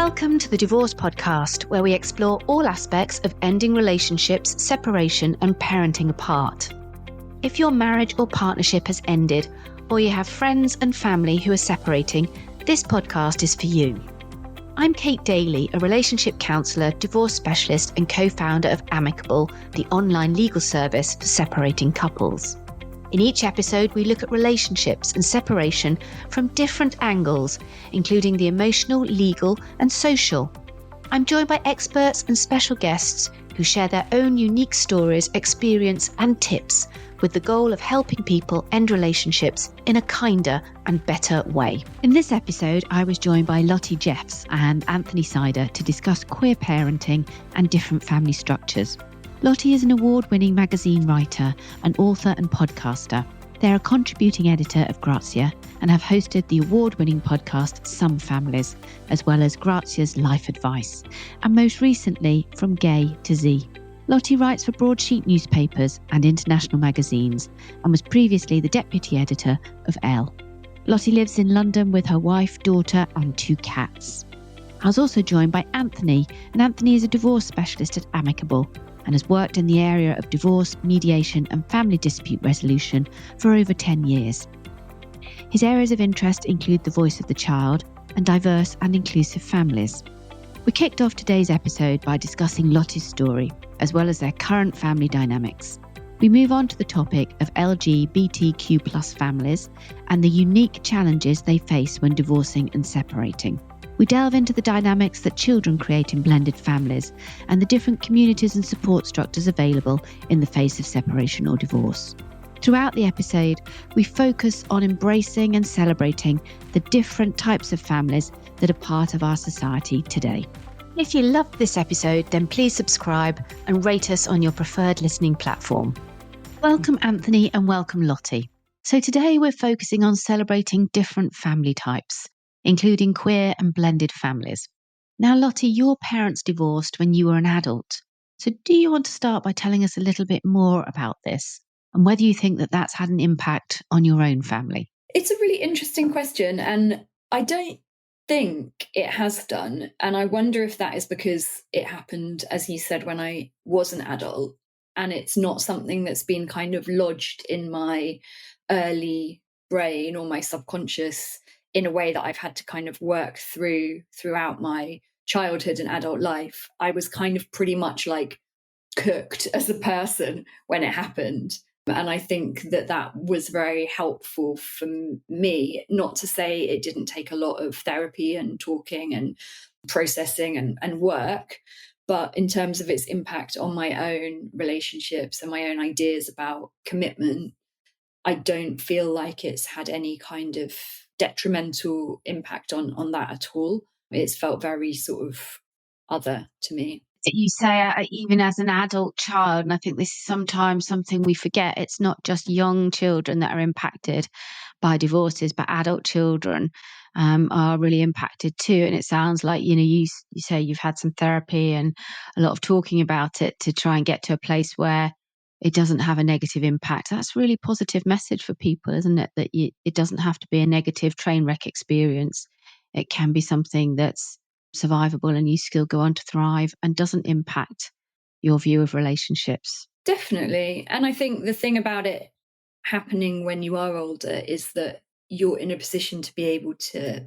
Welcome to the Divorce Podcast, where we explore all aspects of ending relationships, separation, and parenting apart. If your marriage or partnership has ended, or you have friends and family who are separating, this podcast is for you. I'm Kate Daly, a relationship counsellor, divorce specialist, and co-founder of Amicable, the online legal service for separating couples. In each episode, we look at relationships and separation from different angles, including the emotional, legal, and social. I'm joined by experts and special guests who share their own unique stories, experience, and tips, with the goal of helping people end relationships in a kinder and better way. In this episode, I was joined by Lotte Jeffs and Anthony Sider to discuss queer parenting and different family structures. Lotte is an award-winning magazine writer, an author and podcaster. They're a contributing editor of Grazia and have hosted the award-winning podcast Some Families, as well as Grazia's Life Advice, and most recently, From Gay to Z. Lotte writes for broadsheet newspapers and international magazines and was previously the Deputy Editor of ELLE. Lotte lives in London with her wife, daughter and 2 cats. I was also joined by Anthony, and Anthony is a divorce specialist at Amicable and has worked in the area of divorce, mediation and family dispute resolution for over 10 years. His areas of interest include the voice of the child and diverse and inclusive families. We kicked off today's episode by discussing Lotte's story, as well as their current family dynamics. We move on to the topic of LGBTQ+ families and the unique challenges they face when divorcing and separating. We delve into the dynamics that children create in blended families and the different communities and support structures available in the face of separation or divorce. Throughout the episode, we focus on embracing and celebrating the different types of families that are part of our society today. If you loved this episode, then please subscribe and rate us on your preferred listening platform. Welcome, Anthony, and welcome, Lotte. So today we're focusing on celebrating different family types, including queer and blended families. Now, Lotte, your parents divorced when you were an adult. So do you want to start by telling us a little bit more about this and whether you think that that's had an impact on your own family? It's a really interesting question, and I don't think it has done. And I wonder if that is because it happened, as you said, when I was an adult, and it's not something that's been kind of lodged in my early brain or my subconscious in a way that I've had to kind of work throughout my childhood and adult life. I was kind of pretty much like cooked as a person when it happened. And I think that was very helpful for me, not to say it didn't take a lot of therapy and talking and processing and work, but in terms of its impact on my own relationships and my own ideas about commitment, I don't feel like it's had any kind of detrimental impact on that at all. It's felt very sort of other to me. You say even as an adult child, and I think this is sometimes something we forget, it's not just young children that are impacted by divorces, but adult children are really impacted too. And it sounds like, you say you've had some therapy and a lot of talking about it to try and get to a place where it doesn't have a negative impact. That's a really positive message for people, isn't it? That it doesn't have to be a negative train wreck experience. It can be something that's survivable and you still go on to thrive and doesn't impact your view of relationships. Definitely. And I think the thing about it happening when you are older is that you're in a position to be able to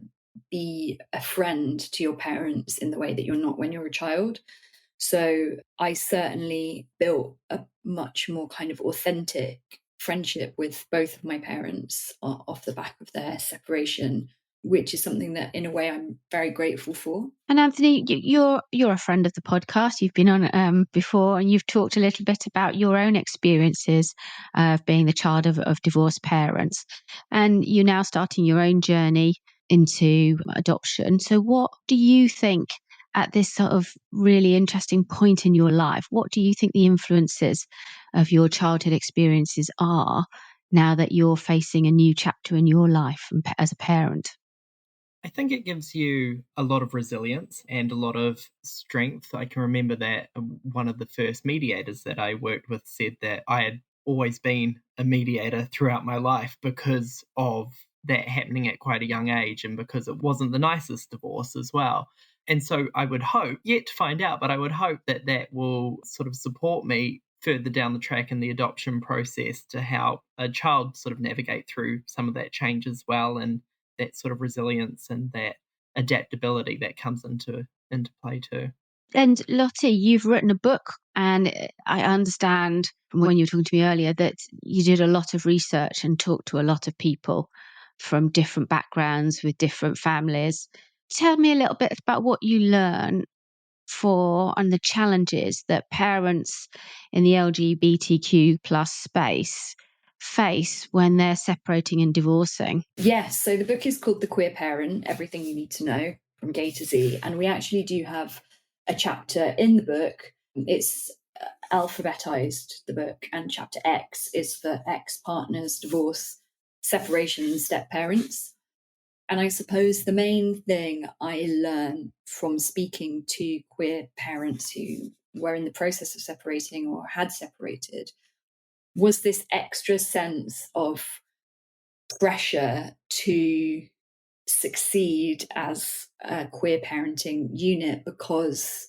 be a friend to your parents in the way that you're not when you're a child. So I certainly built a much more kind of authentic friendship with both of my parents off the back of their separation, which is something that in a way I'm very grateful for. And Anthony, you're a friend of the podcast. You've been on before and you've talked a little bit about your own experiences of being the child of divorced parents. And you're now starting your own journey into adoption. So what do you think at this sort of really interesting point in your life, what do you think the influences of your childhood experiences are now that you're facing a new chapter in your life as a parent? I think it gives you a lot of resilience and a lot of strength. I can remember that one of the first mediators that I worked with said that I had always been a mediator throughout my life because of that happening at quite a young age and because it wasn't the nicest divorce as well. And so I would hope, yet to find out, but I would hope that that will sort of support me further down the track in the adoption process to help a child sort of navigate through some of that change as well, and that sort of resilience and that adaptability that comes into play too. And Lotte, you've written a book, and I understand from when you were talking to me earlier that you did a lot of research and talked to a lot of people from different backgrounds with different families. Tell me a little bit about what you learned and the challenges that parents in the LGBTQ plus space face when they're separating and divorcing. Yes, so the book is called The Queer Parent, Everything You Need to Know from Gay to Z. And we actually do have a chapter in the book. It's alphabetized, the book, and chapter X is for ex-partners, divorce, separation, and step-parents. And I suppose the main thing I learned from speaking to queer parents who were in the process of separating or had separated was this extra sense of pressure to succeed as a queer parenting unit, because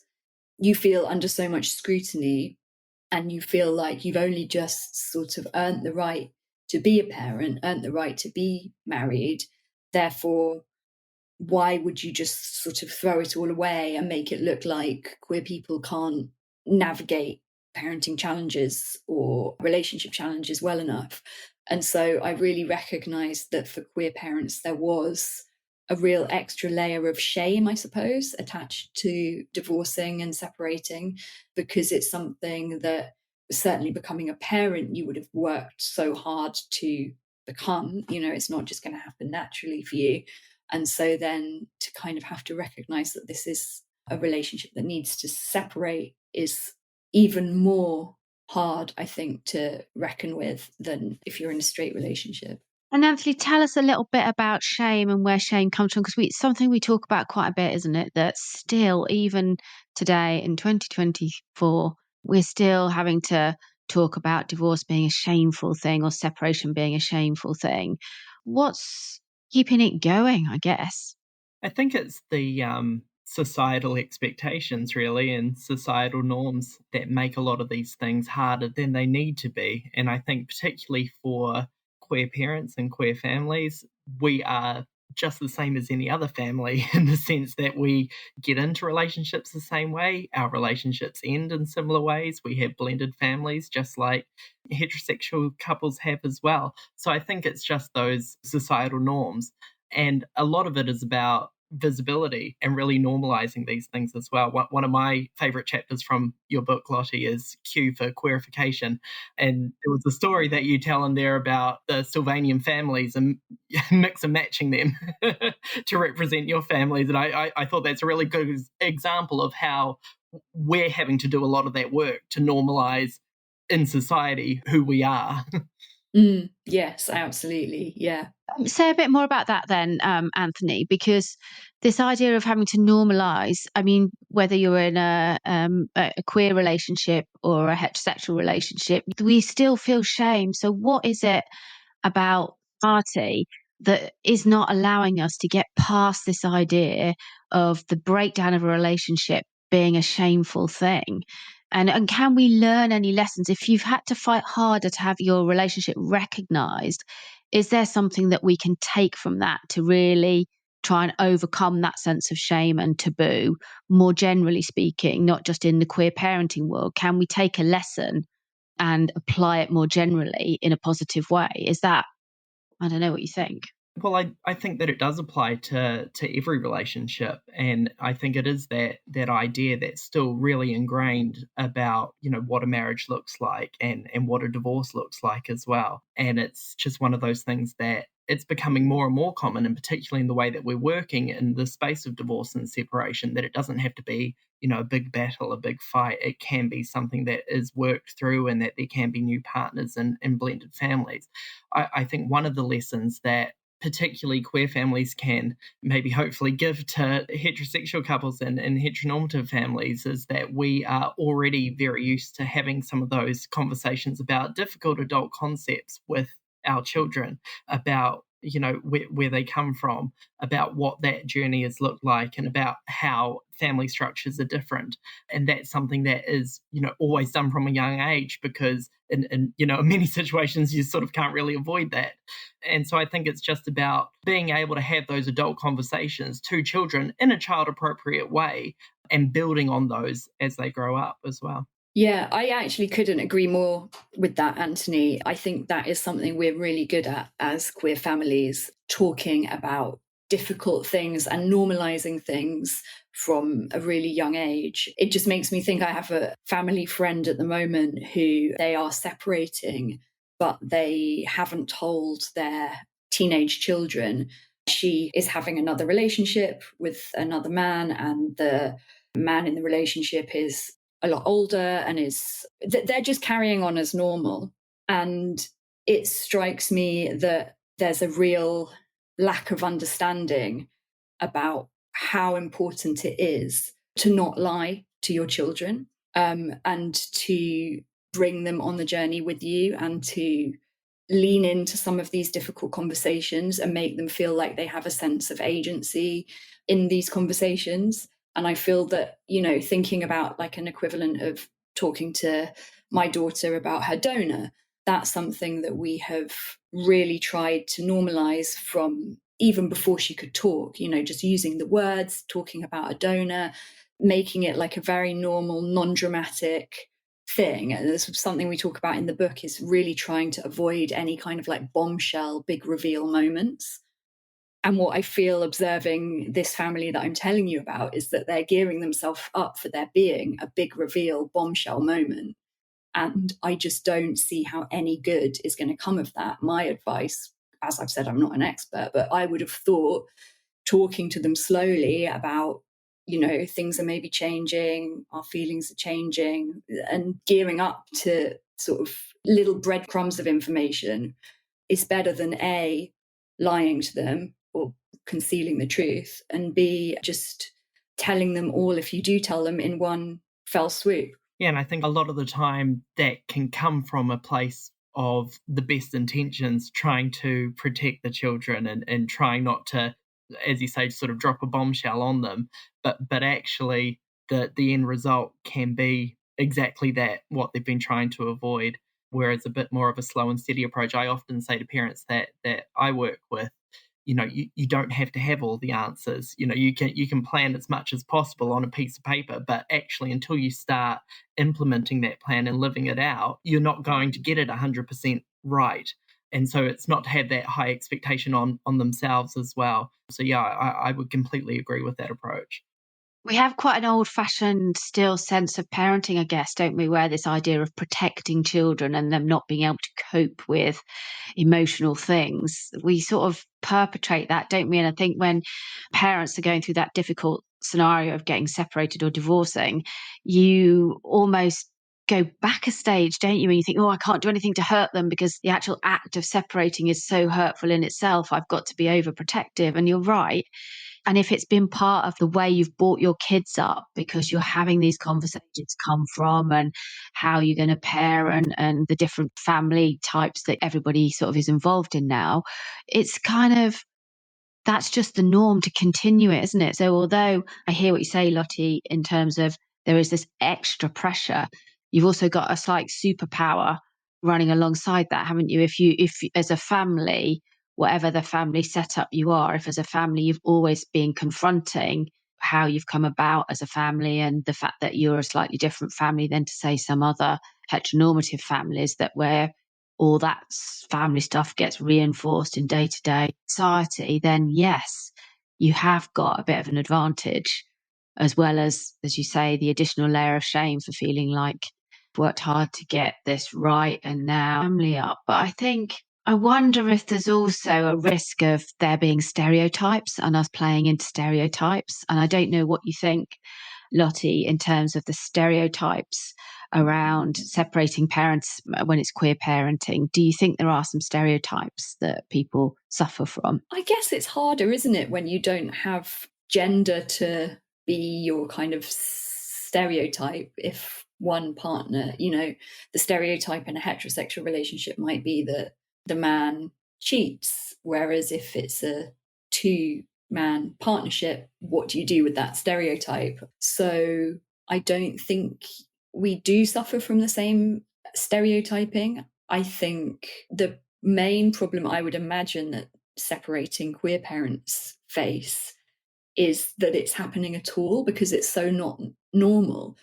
you feel under so much scrutiny and you feel like you've only just sort of earned the right to be a parent, earned the right to be married. Therefore, why would you just sort of throw it all away and make it look like queer people can't navigate parenting challenges or relationship challenges well enough? And so I really recognized that for queer parents, there was a real extra layer of shame, I suppose, attached to divorcing and separating, because it's something that certainly becoming a parent, you would have worked so hard to become. It's not just going to happen naturally for you. And so then to kind of have to recognize that this is a relationship that needs to separate is even more hard, I think, to reckon with than if you're in a straight relationship. And Anthony, tell us a little bit about shame and where shame comes from, because it's something we talk about quite a bit, isn't it? That still, even today in 2024, we're still having to talk about divorce being a shameful thing or separation being a shameful thing. What's keeping it going, I guess? I think it's the societal expectations, really, and societal norms that make a lot of these things harder than they need to be. And I think particularly for queer parents and queer families, we are just the same as any other family in the sense that we get into relationships the same way. Our relationships end in similar ways. We have blended families just like heterosexual couples have as well. So I think it's just those societal norms. And a lot of it is about visibility and really normalizing these things as well. One of my favorite chapters from your book, Lotte, is Q for queerification. And there was a story that you tell in there about the Sylvanian families and mix and matching them to represent your families. And I thought that's a really good example of how we're having to do a lot of that work to normalize in society who we are. Yes, absolutely. Yeah. Say a bit more about that then, Anthony, because this idea of having to normalise, I mean, whether you're in a queer relationship or a heterosexual relationship, we still feel shame. So what is it about party that is not allowing us to get past this idea of the breakdown of a relationship being a shameful thing? And can we learn any lessons? If you've had to fight harder to have your relationship recognised, is there something that we can take from that to really try and overcome that sense of shame and taboo, more generally speaking, not just in the queer parenting world? Can we take a lesson and apply it more generally in a positive way? Is that, I don't know what you think. Well, I think that it does apply to every relationship. And I think it is that idea that's still really ingrained about, what a marriage looks like and what a divorce looks like as well. And it's just one of those things that it's becoming more and more common, and particularly in the way that we're working in the space of divorce and separation, that it doesn't have to be, a big battle, a big fight. It can be something that is worked through, and that there can be new partners and blended families. I think one of the lessons that particularly queer families can maybe hopefully give to heterosexual couples and heteronormative families is that we are already very used to having some of those conversations about difficult adult concepts with our children, about where they come from, about what that journey has looked like, and about how family structures are different. And that's something that is, always done from a young age, because in many situations you sort of can't really avoid that. And so I think it's just about being able to have those adult conversations to children in a child appropriate way, and building on those as they grow up as well. Yeah, I actually couldn't agree more with that, Anthony. I think that is something we're really good at as queer families, talking about difficult things and normalizing things from a really young age. It just makes me think I have a family friend at the moment who they are separating, but they haven't told their teenage children. She is having another relationship with another man, and the man in the relationship is a lot older and they're just carrying on as normal. And it strikes me that there's a real lack of understanding about how important it is to not lie to your children, and to bring them on the journey with you, and to lean into some of these difficult conversations and make them feel like they have a sense of agency in these conversations. And I feel that, thinking about like an equivalent of talking to my daughter about her donor, that's something that we have really tried to normalize from even before she could talk, just using the words, talking about a donor, making it like a very normal, non-dramatic thing. And this is something we talk about in the book, is really trying to avoid any kind of like bombshell, big reveal moments. And what I feel observing this family that I'm telling you about is that they're gearing themselves up for there being a big reveal, bombshell moment. And I just don't see how any good is going to come of that. My advice, as I've said, I'm not an expert, but I would have thought talking to them slowly about, things are maybe changing, our feelings are changing, and gearing up to sort of little breadcrumbs of information is better than A, lying to them or concealing the truth, and B, just telling them all if you do tell them in one fell swoop. Yeah, and I think a lot of the time that can come from a place of the best intentions, trying to protect the children and trying not to, as you say, sort of drop a bombshell on them. But actually the end result can be exactly that, what they've been trying to avoid. Whereas a bit more of a slow and steady approach, I often say to parents that I work with, you don't have to have all the answers. You can plan as much as possible on a piece of paper, but actually until you start implementing that plan and living it out, you're not going to get it 100% right. And so it's not to have that high expectation on themselves as well. So yeah, I would completely agree with that approach. We have quite an old-fashioned still sense of parenting, I guess, don't we? Where this idea of protecting children and them not being able to cope with emotional things, we sort of perpetrate that, don't we? And I think when parents are going through that difficult scenario of getting separated or divorcing, you almost go back a stage, don't you? And you think, oh, I can't do anything to hurt them because the actual act of separating is so hurtful in itself. I've got to be overprotective. And you're right. And if it's been part of the way you've brought your kids up, because you're having these conversations come from, and how you're going to parent, and the different family types that everybody sort of is involved in now, it's kind of, that's just the norm to continue it, isn't it? So although I hear what you say, Lottie, in terms of there is this extra pressure, you've also got a slight superpower running alongside that, haven't you? If as a family, whatever the family setup you are, if as a family you've always been confronting how you've come about as a family, and the fact that you're a slightly different family than to say some other heteronormative families, that where all that family stuff gets reinforced in day-to-day society, then yes, you have got a bit of an advantage, as well as you say, the additional layer of shame for feeling like worked hard to get this right and now family up. But I wonder if there's also a risk of there being stereotypes and us playing into stereotypes. And I don't know what you think, Lottie, in terms of the stereotypes around separating parents when it's queer parenting. Do you think there are some stereotypes that people suffer from? I guess it's harder, isn't it, when you don't have gender to be your kind of stereotype. If one partner, the stereotype in a heterosexual relationship might be that the man cheats Whereas if it's a two-man partnership, what do you do with that stereotype? So I don't think we do suffer from the same stereotyping. I think the main problem I would imagine that separating queer parents face is that it's happening at all, because it's so not normal,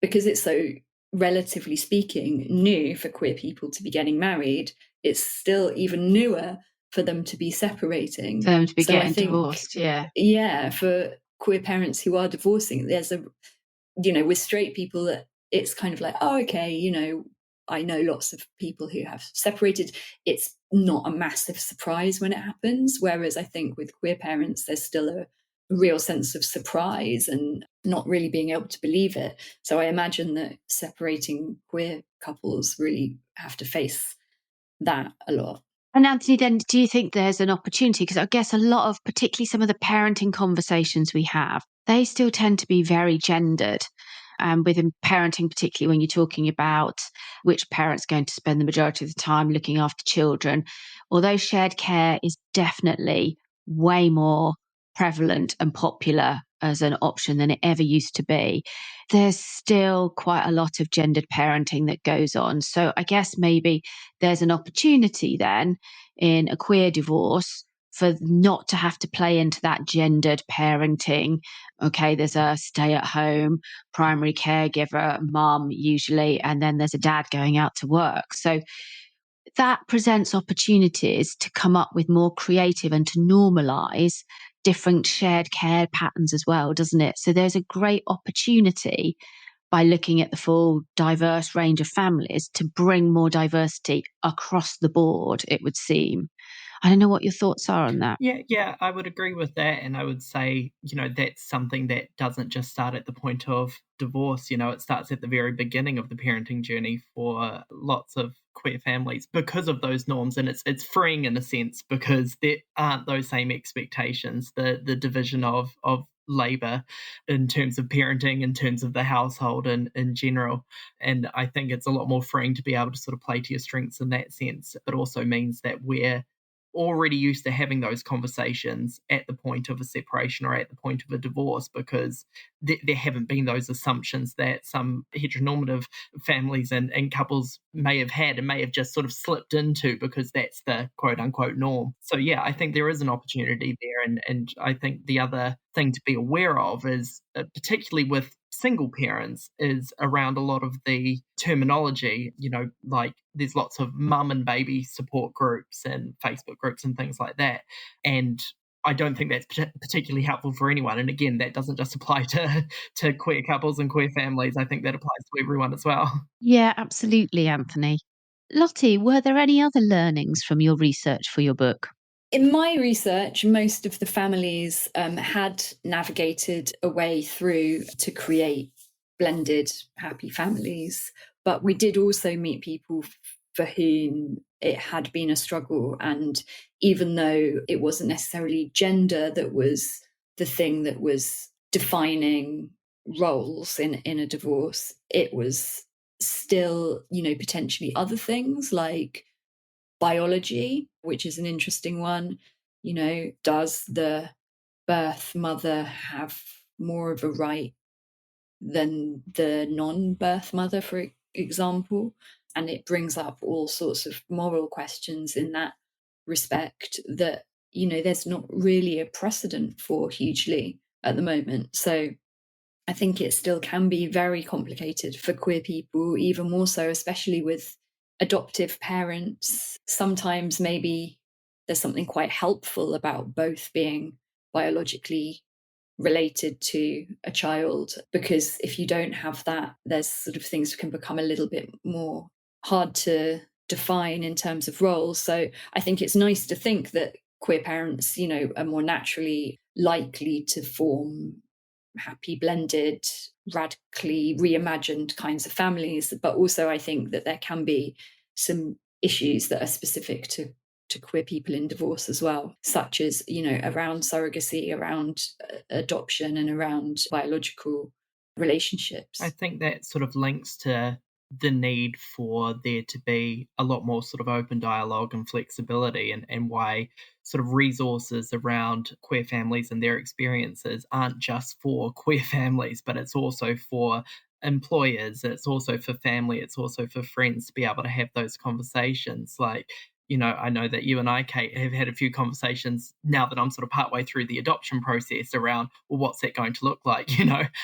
because it's so, relatively speaking, new for queer people to be getting married. It's still even newer for them to be separating. For them to be So I getting think, divorced, yeah. yeah, for queer parents who are divorcing, there's a, with straight people, that it's kind of like, oh, okay, I know lots of people who have separated. It's not a massive surprise when it happens. Whereas I think with queer parents, there's still a real sense of surprise and not really being able to believe it. So I imagine that separating queer couples really have to face that a lot. And Anthony, then do you think there's an opportunity? Because I guess a lot of, particularly some of the parenting conversations we have, they still tend to be very gendered. Within parenting, particularly when you're talking about which parent's going to spend the majority of the time looking after children, although shared care is definitely way more prevalent and popular as an option than it ever used to be, there's still quite a lot of gendered parenting that goes on. So I guess maybe there's an opportunity then in a queer divorce for not to have to play into that gendered parenting. Okay, there's a stay-at-home primary caregiver, mum usually, and then there's a dad going out to work. So that presents opportunities to come up with more creative and to normalise different shared care patterns as well, doesn't it? So there's a great opportunity by looking at the full diverse range of families to bring more diversity across the board, it would seem. I don't know what your thoughts are on that. Yeah, I would agree with that. And I would say, that's something that doesn't just start at the point of divorce. It starts at the very beginning of the parenting journey for lots of queer families because of those norms. And it's freeing in a sense because there aren't those same expectations, the division of labour in terms of parenting, in terms of the household and in general. And I think it's a lot more freeing to be able to sort of play to your strengths in that sense. It also means that we're already used to having those conversations at the point of a separation or at the point of a divorce, because there haven't been those assumptions that some heteronormative families and couples may have had and may have just sort of slipped into because that's the quote unquote norm. So yeah, I think there is an opportunity there. And I think the other thing to be aware of is, particularly with single parents, is around a lot of the terminology, like there's lots of mum and baby support groups and Facebook groups and things like that. And I don't think that's particularly helpful for anyone. And again, that doesn't just apply to queer couples and queer families. I think that applies to everyone as well. Yeah, absolutely, Anthony. Lottie, were there any other learnings from your research for your book? In my research, most of the families had navigated a way through to create blended, happy families. But we did also meet people for whom it had been a struggle. And even though it wasn't necessarily gender that was the thing that was defining roles in a divorce, it was still, potentially other things like biology, which is an interesting one. Does the birth mother have more of a right than the non-birth mother, for example? And it brings up all sorts of moral questions in that respect that, there's not really a precedent for hugely at the moment. So I think it still can be very complicated for queer people, even more so, especially with adoptive parents. Sometimes maybe there's something quite helpful about both being biologically related to a child, because if you don't have that, there's sort of things can become a little bit more hard to define in terms of roles. So I think it's nice to think that queer parents, are more naturally likely to form happy, blended, radically reimagined kinds of families. But also I think that there can be some issues that are specific to queer people in divorce as well, such as, around surrogacy, around adoption and around biological relationships. I think that sort of links to the need for there to be a lot more sort of open dialogue and flexibility, and why sort of resources around queer families and their experiences aren't just for queer families, but it's also for employers, it's also for family, it's also for friends to be able to have those conversations. Like, I know that you and I, Kate, have had a few conversations now that I'm sort of partway through the adoption process around, well, what's that going to look like?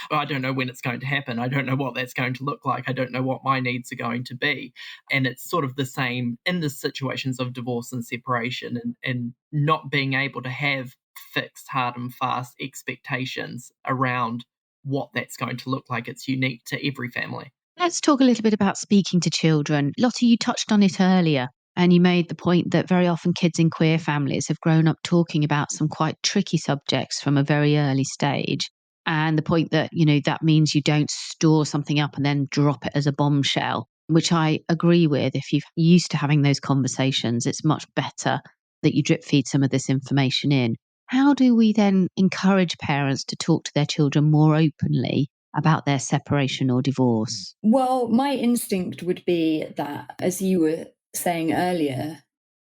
I don't know when it's going to happen. I don't know what that's going to look like. I don't know what my needs are going to be. And it's sort of the same in the situations of divorce and separation, and not being able to have fixed, hard and fast expectations around what that's going to look like. It's unique to every family. Let's talk a little bit about speaking to children. Lotte, you touched on it earlier, and you made the point that very often kids in queer families have grown up talking about some quite tricky subjects from a very early stage. And the point that, that means you don't store something up and then drop it as a bombshell, which I agree with. If you're used to having those conversations, it's much better that you drip feed some of this information in. How do we then encourage parents to talk to their children more openly about their separation or divorce? Well, my instinct would be that, as you were saying earlier,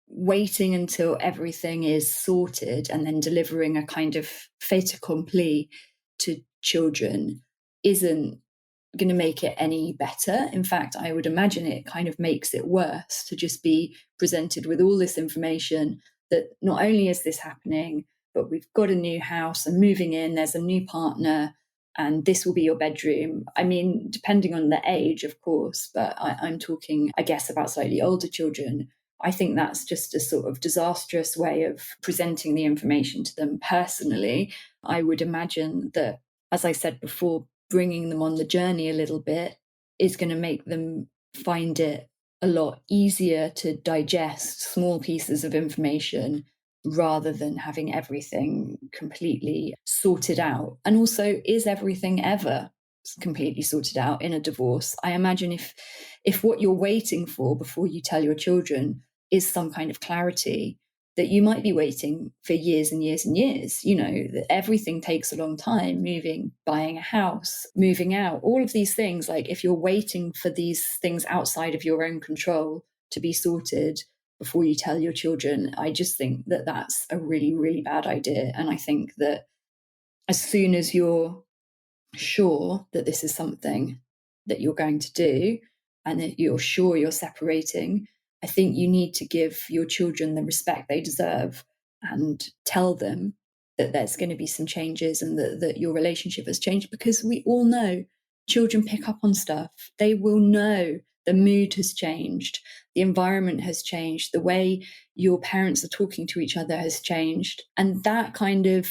waiting until everything is sorted and then delivering a kind of fait accompli to children isn't going to make it any better. In fact, I would imagine it kind of makes it worse to just be presented with all this information that not only is this happening, but we've got a new house and moving in, there's a new partner, and this will be your bedroom. I mean, depending on the age, of course, but I'm talking, I guess, about slightly older children. I think that's just a sort of disastrous way of presenting the information to them personally. I would imagine that, as I said before, bringing them on the journey a little bit is going to make them find it a lot easier to digest small pieces of information rather than having everything completely sorted out. And also, is everything ever completely sorted out in a divorce? I imagine if what you're waiting for before you tell your children is some kind of clarity, that you might be waiting for years and years and years. That everything takes a long time, moving, buying a house, moving out, all of these things. Like, if you're waiting for these things outside of your own control to be sorted before you tell your children, I just think that that's a really, really bad idea. And I think that as soon as you're sure that this is something that you're going to do and that you're sure you're separating, I think you need to give your children the respect they deserve and tell them that there's going to be some changes and that your relationship has changed, because we all know children pick up on stuff. They will know the mood has changed, the environment has changed, the way your parents are talking to each other has changed. And that kind of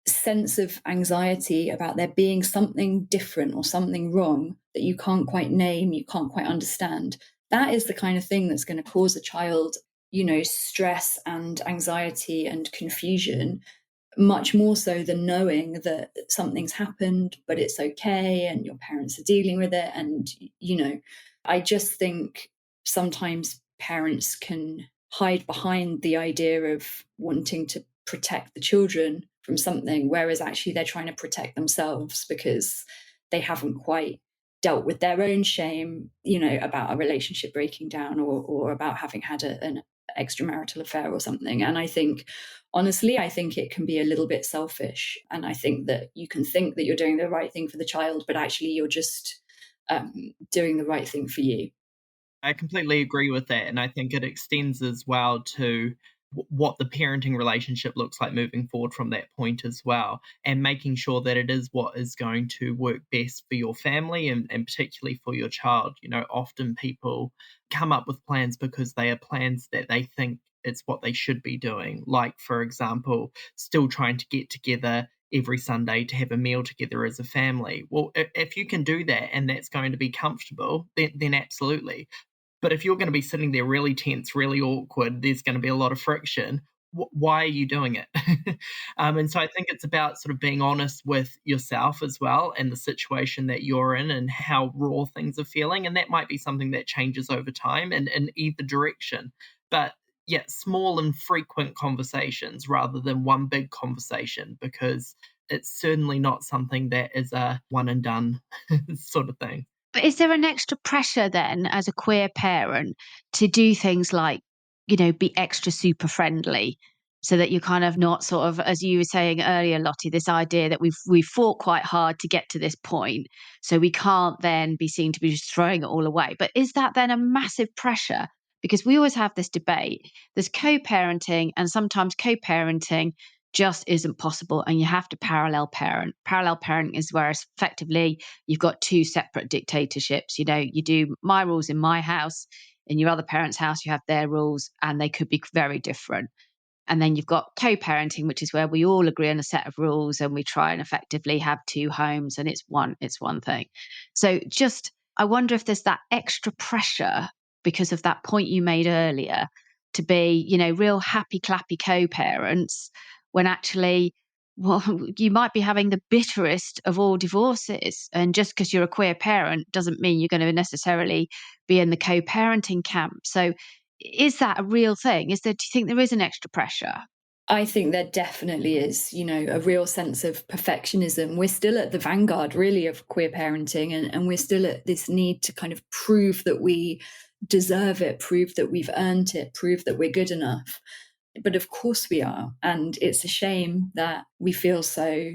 sense of anxiety about there being something different or something wrong that you can't quite name, you can't quite understand, that is the kind of thing that's going to cause a child, stress and anxiety and confusion, much more so than knowing that something's happened, but it's okay and your parents are dealing with it. And, I just think sometimes parents can hide behind the idea of wanting to protect the children from something, whereas actually they're trying to protect themselves because they haven't quite dealt with their own shame, about a relationship breaking down or about having had an extramarital affair or something. And I think, honestly, it can be a little bit selfish. And I think that you can think that you're doing the right thing for the child, but actually you're just doing the right thing for you. I completely agree with that. And I think it extends as well to what the parenting relationship looks like moving forward from that point as well, and making sure that it is what is going to work best for your family and particularly for your child. Often people come up with plans because they are plans that they think it's what they should be doing. Like, for example, still trying to get together every Sunday to have a meal together as a family. Well, if you can do that and that's going to be comfortable, then absolutely. But if you're going to be sitting there really tense, really awkward, there's going to be a lot of friction. Why are you doing it? And so I think it's about sort of being honest with yourself as well and the situation that you're in and how raw things are feeling. And that might be something that changes over time and in either direction. But yeah, small and frequent conversations rather than one big conversation, because it's certainly not something that is a one and done sort of thing. But is there an extra pressure then as a queer parent to do things like, be extra super friendly, so that you're kind of not sort of, as you were saying earlier, Lottie, this idea that we've fought quite hard to get to this point, so we can't then be seen to be just throwing it all away. But is that then a massive pressure? Because we always have this debate. There's co-parenting, and sometimes co-parenting just isn't possible, and you have to parallel parent. Parallel parenting is where effectively you've got two separate dictatorships. You do my rules in my house, in your other parent's house you have their rules, and they could be very different. And then you've got co-parenting, which is where we all agree on a set of rules and we try and effectively have two homes, and it's one thing. So just, I wonder if there's that extra pressure because of that point you made earlier to be, real happy clappy co-parents, when actually, well, you might be having the bitterest of all divorces. And just because you're a queer parent doesn't mean you're going to necessarily be in the co-parenting camp. So is that a real thing? Do you think there is an extra pressure? I think there definitely is, a real sense of perfectionism. We're still at the vanguard, really, of queer parenting, and we're still at this need to kind of prove that we deserve it, prove that we've earned it, prove that we're good enough. But of course we are. And it's a shame that we feel so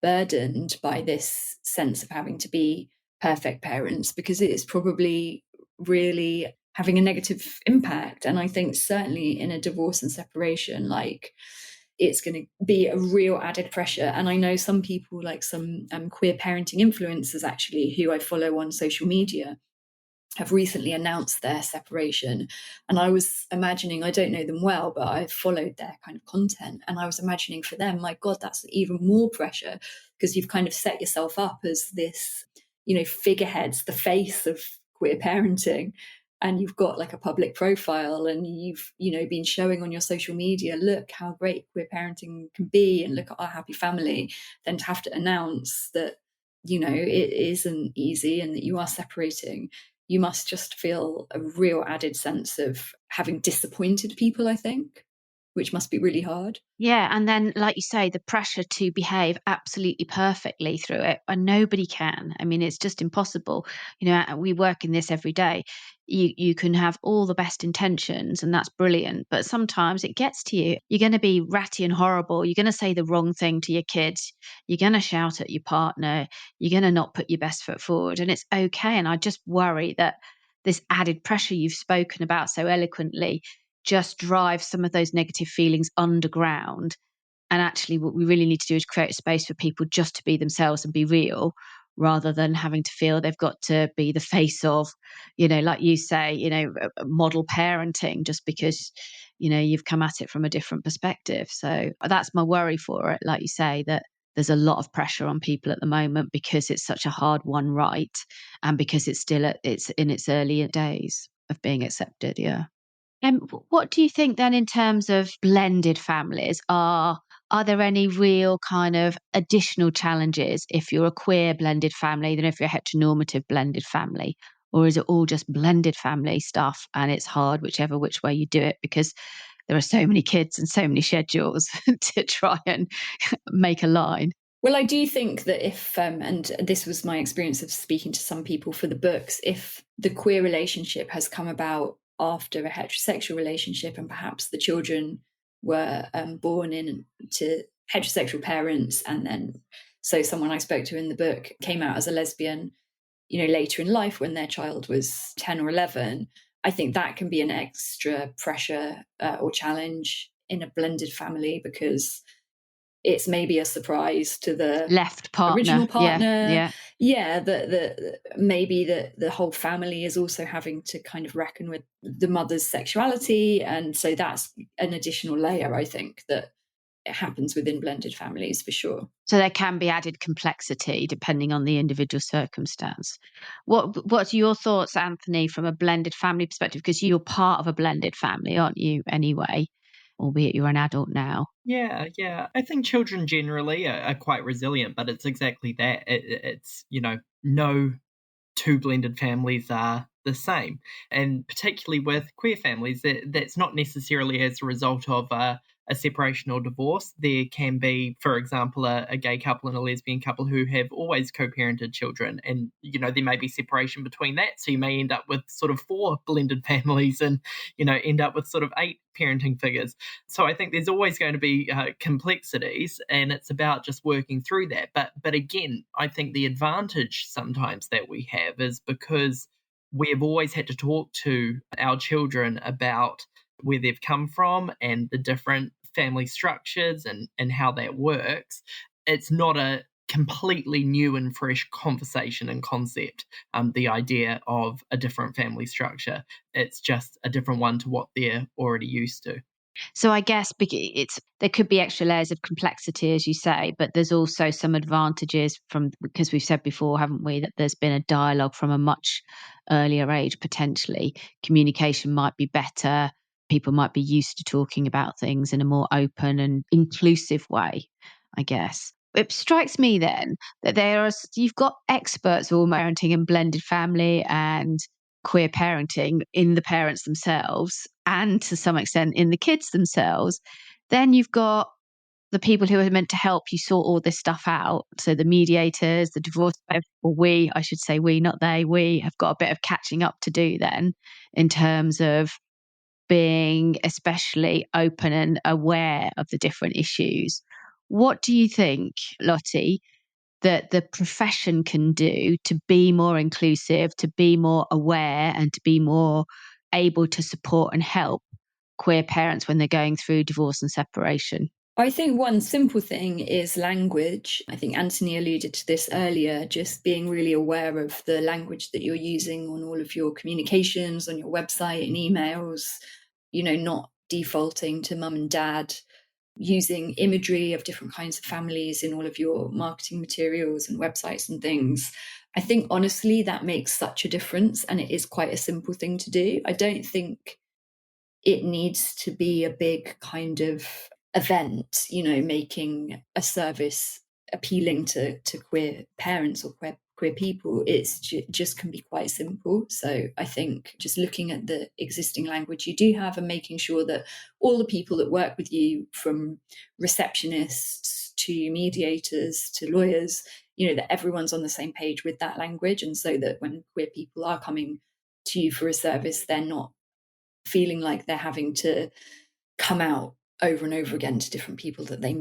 burdened by this sense of having to be perfect parents, because it is probably really having a negative impact. And I think certainly in a divorce and separation, it's going to be a real added pressure. And I know some people, like some queer parenting influencers actually, who I follow on social media, have recently announced their separation. And I was imagining, I don't know them well, but I've followed their kind of content. And I was imagining for them, my God, that's even more pressure, because you've kind of set yourself up as this, figureheads, the face of queer parenting. And you've got like a public profile, and you've, been showing on your social media, look how great queer parenting can be, and look at our happy family. Then to have to announce that, it isn't easy and that you are separating, you must just feel a real added sense of having disappointed people, I think, which must be really hard. Yeah. And then, like you say, the pressure to behave absolutely perfectly through it, and nobody can. I mean, it's just impossible. We work in this every day. You can have all the best intentions, and that's brilliant. But sometimes it gets to you. You're going to be ratty and horrible. You're going to say the wrong thing to your kids. You're going to shout at your partner. You're going to not put your best foot forward. And it's okay. And I just worry that this added pressure you've spoken about so eloquently just drives some of those negative feelings underground. And actually, what we really need to do is create a space for people just to be themselves and be real, rather than having to feel they've got to be the face of, like you say, model parenting, just because, you've come at it from a different perspective. So that's my worry for it. Like you say, that there's a lot of pressure on people at the moment because it's such a hard one, right? And because it's still it's in its early days of being accepted. Yeah. What do you think then in terms of blended families? Are there any real kind of additional challenges if you're a queer blended family than if you're a heteronormative blended family? Or is it all just blended family stuff and it's hard which way you do it, because there are so many kids and so many schedules to try and make a line? Well, I do think that if, and this was my experience of speaking to some people for the books, if the queer relationship has come about after a heterosexual relationship, and perhaps the children were born into heterosexual parents, and then so someone I spoke to in the book came out as a lesbian, later in life when their child was 10 or 11, I think that can be an extra pressure or challenge in a blended family, because it's maybe a surprise to the Left partner. original partner. Yeah. That maybe the whole family is also having to kind of reckon with the mother's sexuality. And so that's an additional layer, I think, that it happens within blended families for sure. So there can be added complexity depending on the individual circumstance. What's your thoughts, Anthony, from a blended family perspective? Because you're part of a blended family, aren't you, anyway? Albeit you're an adult now. Yeah. I think children generally are quite resilient, but it's exactly that. It's, no two blended families are the same. And particularly with queer families, that's not necessarily as a result of a separation or divorce. There can be, for example, a gay couple and a lesbian couple who have always co-parented children, and there may be separation between that, so you may end up with sort of 4 blended families and end up with sort of 8 parenting figures. So I think there's always going to be complexities, and it's about just working through that. But again, I think the advantage sometimes that we have is because we have always had to talk to our children about where they've come from and the different family structures and how that works. It's not a completely new and fresh conversation and concept, the idea of a different family structure. It's just a different one to what they're already used to. So I guess there could be extra layers of complexity, as you say, but there's also some advantages because we've said before, haven't we, that there's been a dialogue from a much earlier age, potentially. Communication might be better. People might be used to talking about things in a more open and inclusive way, I guess. It strikes me then that you've got experts all parenting and blended family and queer parenting in the parents themselves and to some extent in the kids themselves. Then you've got the people who are meant to help you sort all this stuff out. So the mediators, the divorce, or I should say we, not they, we have got a bit of catching up to do then in terms of being especially open and aware of the different issues. What do you think, Lotte, that the profession can do to be more inclusive, to be more aware, and to be more able to support and help queer parents when they're going through divorce and separation? I think one simple thing is language. I think Anthony alluded to this earlier, just being really aware of the language that you're using on all of your communications, on your website and emails, not defaulting to mum and dad, using imagery of different kinds of families in all of your marketing materials and websites and things. I think honestly that makes such a difference, and it is quite a simple thing to do. I don't think it needs to be a big kind of event, making a service appealing to queer parents or queer people. It's just can be quite simple. So I think just looking at the existing language you do have and making sure that all the people that work with you, from receptionists to mediators to lawyers, that everyone's on the same page with that language. And so that when queer people are coming to you for a service, they're not feeling like they're having to come out over and over again to different people that they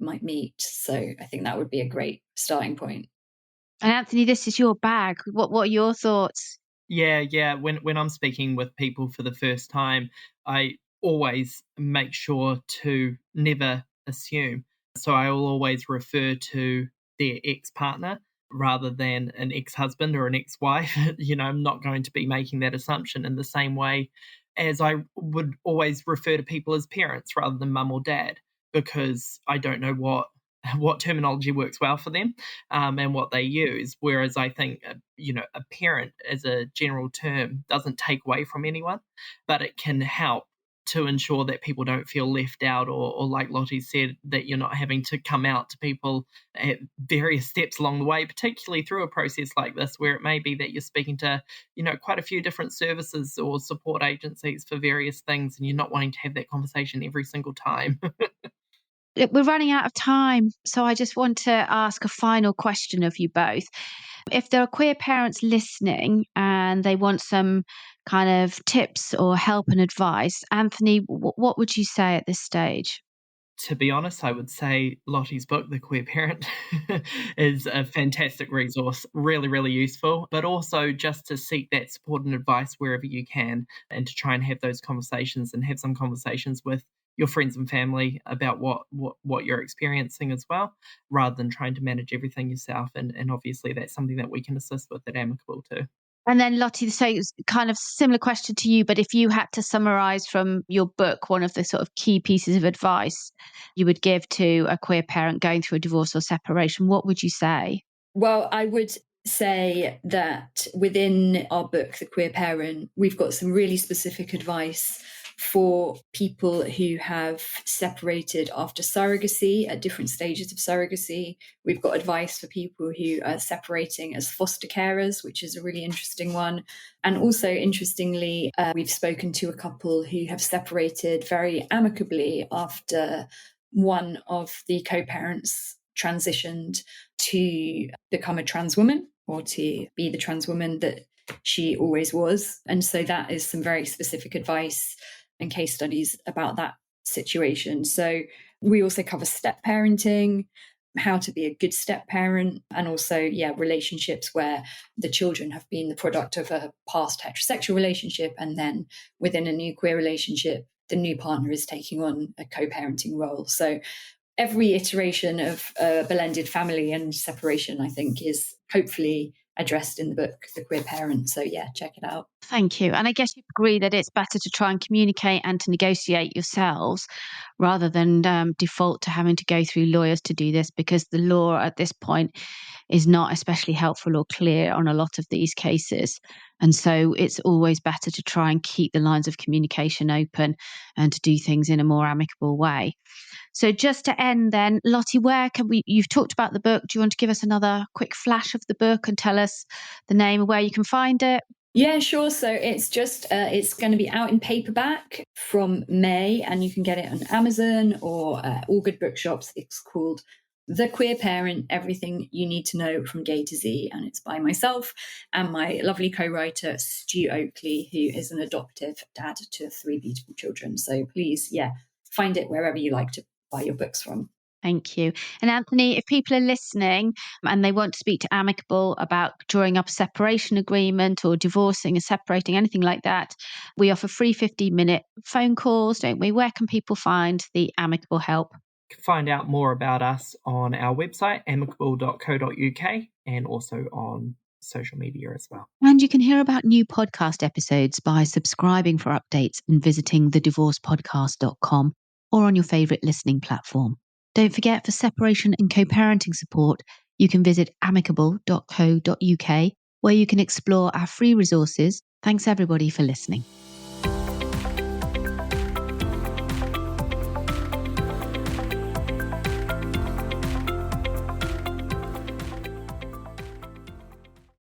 might meet. So I think that would be a great starting point. And Anthony, this is your bag. What are your thoughts? Yeah. When I'm speaking with people for the first time, I always make sure to never assume. So I will always refer to their ex-partner rather than an ex-husband or an ex-wife. I'm not going to be making that assumption in the same way as I would always refer to people as parents rather than mum or dad, because I don't know what terminology works well for them and what they use. Whereas I think, a parent as a general term doesn't take away from anyone, but it can help to ensure that people don't feel left out or like Lotte said, that you're not having to come out to people at various steps along the way, particularly through a process like this, where it may be that you're speaking to, quite a few different services or support agencies for various things, and you're not wanting to have that conversation every single time. We're running out of time, so I just want to ask a final question of you both. If there are queer parents listening and they want some kind of tips or help and advice, Anthony, what would you say at this stage? To be honest, I would say Lotte's book, The Queer Parent, is a fantastic resource, really, really useful, but also just to seek that support and advice wherever you can, and to try and have those conversations and have some conversations with your friends and family about what you're experiencing as well, rather than trying to manage everything yourself. And obviously that's something that we can assist with at Amicable too. And then Lotte, so it's kind of similar question to you, but if you had to summarize from your book one of the sort of key pieces of advice you would give to a queer parent going through a divorce or separation, what would you say? Well, I would say that within our book, The Queer Parent, we've got some really specific advice For people who have separated after surrogacy at different stages of surrogacy, we've got advice for people who are separating as foster carers, which is a really interesting one. And also, interestingly, we've spoken to a couple who have separated very amicably after one of the co-parents transitioned to become a trans woman, or to be the trans woman that she always was. And so that is some very specific advice and case studies about that situation. So we also cover step parenting, how to be a good step parent, and also, relationships where the children have been the product of a past heterosexual relationship, and then within a new queer relationship, the new partner is taking on a co-parenting role. So every iteration of a blended family and separation, I think, is hopefully addressed in the book, The Queer Parent. So check it out. Thank you. And I guess you agree that it's better to try and communicate and to negotiate yourselves rather than default to having to go through lawyers to do this, because the law at this point is not especially helpful or clear on a lot of these cases. And so it's always better to try and keep the lines of communication open and to do things in a more amicable way. So just to end then, Lotte, you've talked about the book. Do you want to give us another quick flash of the book and tell us the name and where you can find it? Yeah, sure. So it's going to be out in paperback from May, and you can get it on Amazon or all good bookshops. It's called The Queer Parent, Everything You Need to Know from Gay to Z. And it's by myself and my lovely co-writer, Stu Oakley, who is an adoptive dad to 3 beautiful children. So please, find it wherever you like to buy your books from. Thank you. And Anthony, if people are listening and they want to speak to Amicable about drawing up a separation agreement or divorcing and separating, anything like that, we offer free 15-minute phone calls, don't we? Where can people find the Amicable help? You can find out more about us on our website, amicable.co.uk, and also on social media as well. And you can hear about new podcast episodes by subscribing for updates and visiting thedivorcepodcast.com or on your favourite listening platform. Don't forget, for separation and co-parenting support, you can visit amicable.co.uk, where you can explore our free resources. Thanks everybody for listening.